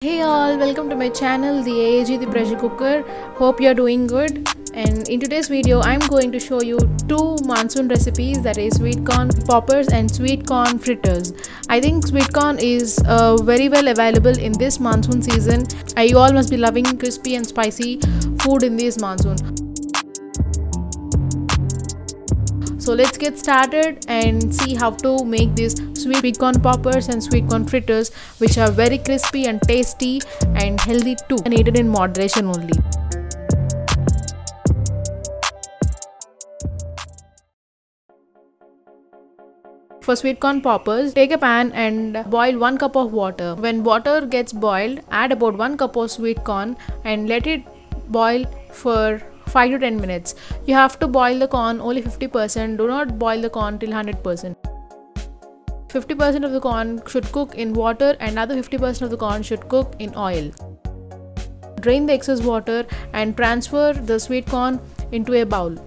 Hey all, welcome to my channel, the AAG the pressure cooker. Hope you're doing good. And in today's video, I'm going to show you two monsoon recipes, that is sweet corn poppers and sweet corn fritters. I think sweet corn is very well available in this monsoon season. You all must be loving crispy and spicy food in this monsoon. So let's get started and see how to make these sweet corn poppers and sweet corn fritters, which are very crispy and tasty and healthy too, and eaten in moderation only. For sweet corn poppers, take a pan and boil 1 cup of water. When water gets boiled, add about 1 cup of sweet corn and let it boil for 5 to 10 minutes. You have to boil the corn only 50%. Do not boil the corn till 100%. 50% of the corn should cook in water and other 50% of the corn should cook in oil. Drain the excess water and transfer the sweet corn into a bowl.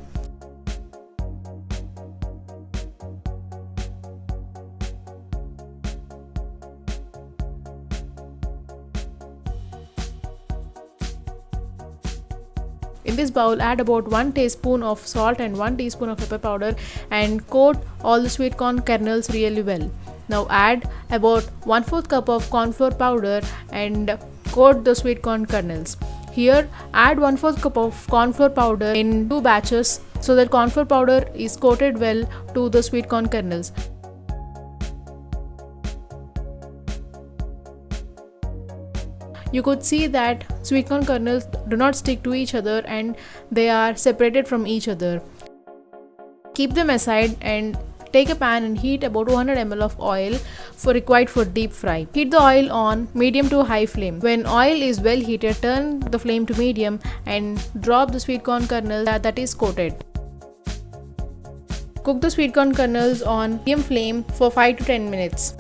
In this bowl, add about 1 teaspoon of salt and 1 teaspoon of pepper powder and coat all the sweet corn kernels really well. Now add about 1/4 cup of corn flour powder and coat the sweet corn kernels. Here add 1/4 cup of corn flour powder in 2 batches so that corn flour powder is coated well to the sweet corn kernels. You could see that sweet corn kernels do not stick to each other and they are separated from each other. Keep them aside and take a pan and heat about 200 ml of oil required for deep fry. Heat the oil on medium to high flame. When oil is well heated, turn the flame to medium and drop the sweet corn kernel that is coated. Cook the sweet corn kernels on medium flame for 5 to 10 minutes.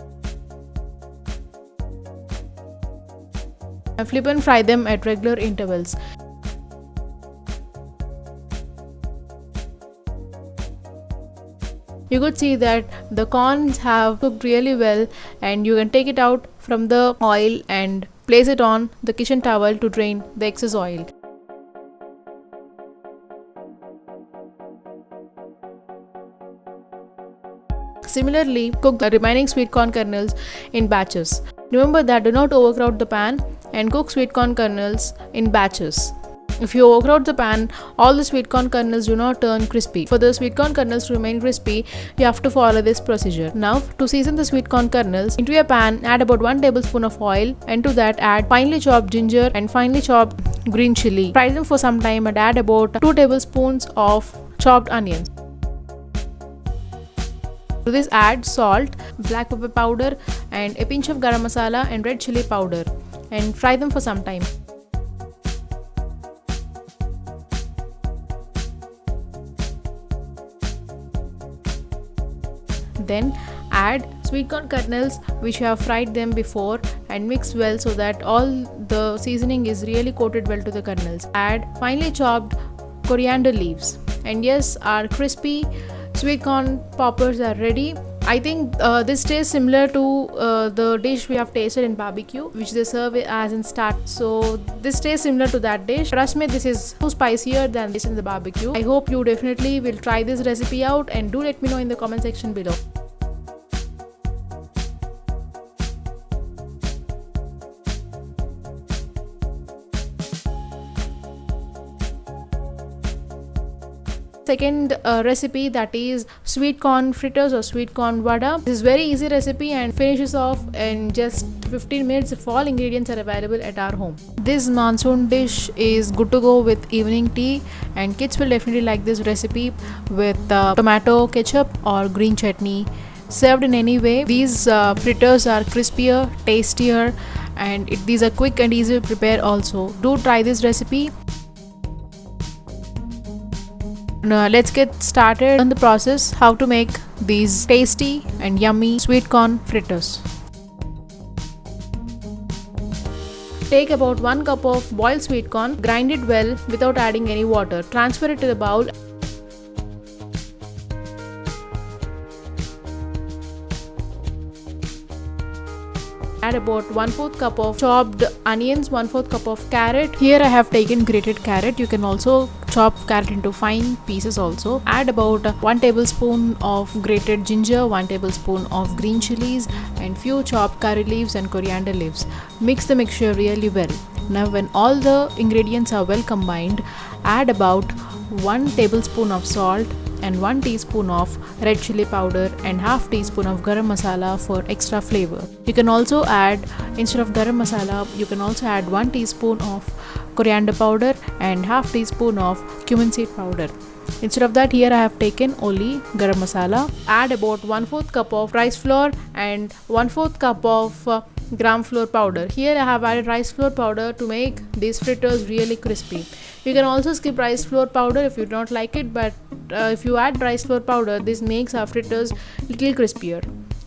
Flip and fry them at regular intervals. You could see that the corns have cooked really well, and you can take it out from the oil and place it on the kitchen towel to drain the excess oil. Similarly, cook the remaining sweet corn kernels in batches. Remember that do not overcrowd the pan and cook sweet corn kernels in batches. If you overcrowd the pan, all the sweet corn kernels do not turn crispy. For the sweet corn kernels to remain crispy, you have to follow this procedure. Now, to season the sweet corn kernels, into a pan add about 1 tablespoon of oil, and to that add finely chopped ginger and finely chopped green chili. Fry them for some time and add about 2 tablespoons of chopped onions. To this add salt, black pepper powder and a pinch of garam masala and red chili powder and fry them for some time. Then add sweet corn kernels which you have fried them before and mix well so that all the seasoning is really coated well to the kernels. Add finely chopped coriander leaves, and yes, our crispy sweet corn poppers are ready. I think this tastes similar to the dish we have tasted in barbecue, which they serve as in start. So this tastes similar to that dish. Trust me, this is too spicier than this in the barbecue. I hope you definitely will try this recipe out and do let me know in the comment section below. Second recipe, that is sweet corn fritters or sweet corn vada. This is very easy recipe and finishes off in just 15 minutes if all ingredients are available at our home. This monsoon dish is good to go with evening tea, and kids will definitely like this recipe with tomato ketchup or green chutney. Served in any way, these fritters are crispier, tastier, and these are quick and easy to prepare also. Do try this recipe. Now let's get started on the process how to make these tasty and yummy sweet corn fritters. Take about 1 cup of boiled sweet corn, grind it well without adding any water. Transfer it to the bowl. Add add about 1/4 cup of chopped onions, 1/4 cup of carrot. Here I have taken grated carrot. You can also chop carrot into fine pieces also. Add about 1 tablespoon of grated ginger, 1 tablespoon of green chilies, and few chopped curry leaves and coriander leaves. Mix the mixture really well. Now when all the ingredients are well combined, add about 1 tablespoon of salt and 1 teaspoon of red chili powder and half teaspoon of garam masala for extra flavor. You can also add, instead of garam masala, you can also add 1 teaspoon of coriander powder and half teaspoon of cumin seed powder. Instead of that, here I have taken only garam masala. Add about 1/4 cup of rice flour and 1/4 cup of gram flour powder. Here I have added rice flour powder to make these fritters really crispy. You can also skip rice flour powder if you don't like it, but if you add rice flour powder, this makes our fritters little crispier.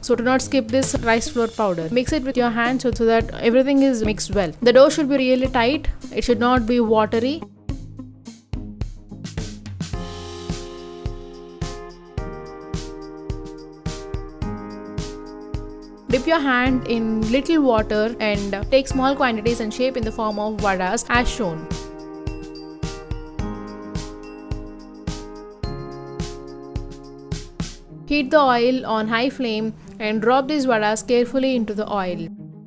So do not skip this rice flour powder. Mix it with your hands so that everything is mixed well. The dough should be really tight. It should not be watery. Dip your hand in little water and take small quantities and shape in the form of vadas as shown. Heat the oil on high flame and drop these vadas carefully into the oil.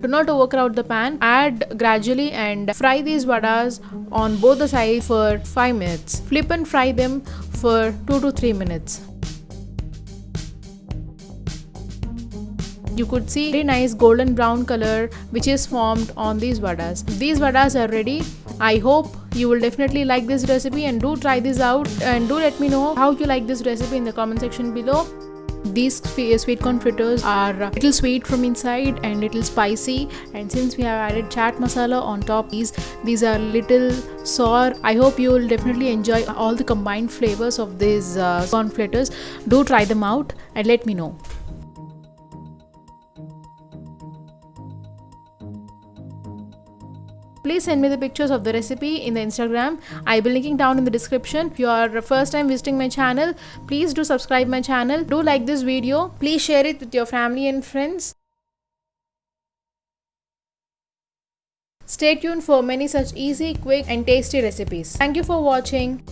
Do not overcrowd the pan. Add gradually and fry these vadas on both the sides for 5 minutes. Flip and fry them for 2 to 3 minutes. You could see very nice golden brown color which is formed on these vadas. These vadas are ready. I hope you will definitely like this recipe and do try this out, and do let me know how you like this recipe in the comment section below. These sweet corn fritters are a little sweet from inside and little spicy, and since we have added chaat masala on top, these are little sour. I hope you will definitely enjoy all the combined flavors of these corn fritters. Do try them out and let me know. Please send me the pictures of the recipe in the Instagram. I'll be linking down in the description. If you are first time visiting my channel, please do subscribe my channel. Do like this video. Please share it with your family and friends. Stay tuned for many such easy, quick and tasty recipes. Thank you for watching.